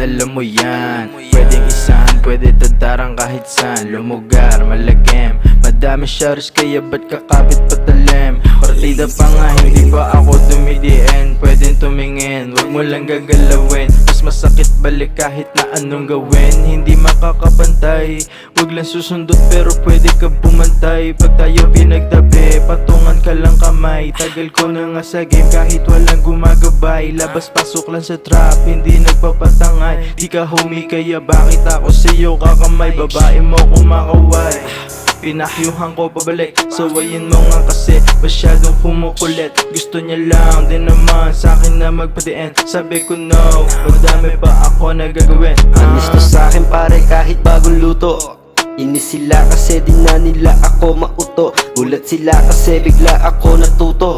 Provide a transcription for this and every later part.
alam mo yan. Pwedeng isahan, pwede tadarang kahit saan. Lumugar, malagim, madami shares kaya ba't kakapit patalim. Partida pa nga, hindi pa ako dumidiin. Pwedeng tumingin, wag mo lang gagalawin. Mas masakit balik kahit na anong gawin. Hindi makakapantay, wag lang susundot pero pwede ka pumantay. Pag tayo pinagtabi, patungan ka lang kamay. Tagal ko na nga sa game kahit walang gumagabay. Labas pasok lang sa trap, hindi nagpapatangay. Di ka homie kaya bakit ako sa'yo kakamay. Babae mo kumakaway, pinahyuhan ko pabalik. Sawayin mo nga kasi masyadong kumukulit. Gusto niya lang din naman sa'kin na magpadiin. Sabi ko no, madami pa ako na gagawin. Anis to sa'kin pare kahit bagong luto. Inis sila kasi di na nila ako mauto. Gulat sila kasi bigla ako natuto.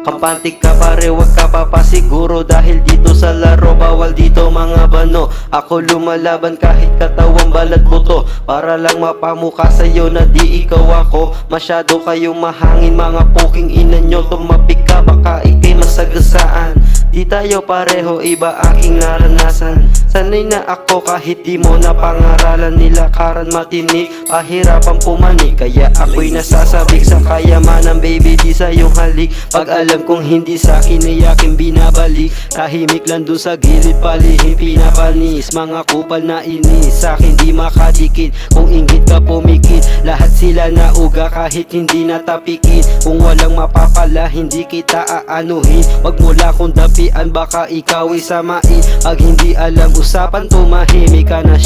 Kampante ka pare, wag ka papasiguro. Dahil dito sa laro, bawal dito mga bano. Ako lumalaban kahit katawang balat buto. Para lang mapamuka sa'yo na di ikaw ako. Masyado kayong mahangin mga puking ina nyo. Tumapik ka baka ikay masagasaan. Di tayo pareho, iba aking naranasan. Sanay na ako kahit di mo na pangaralan. Nilakaran matinik, pahirapan pumanik. Kaya ako'y nasasabik sa kayamanan. Baby di sa'yong halik. Pag alam kong hindi sa'kin ay aking binabalik. Tahimik lang dun sa gilid, palihim pinapanis. Mga kupal na inis, sa'kin di makadikit. Kung inggit ka pumikit, lahat sila nauga kahit hindi natapikin. Kung walang mapapala, hindi kita aanuhin. Wag mo lang kong dapian, baka ikaw ay samain. Pag hindi alam usapan, tumahimik ka na.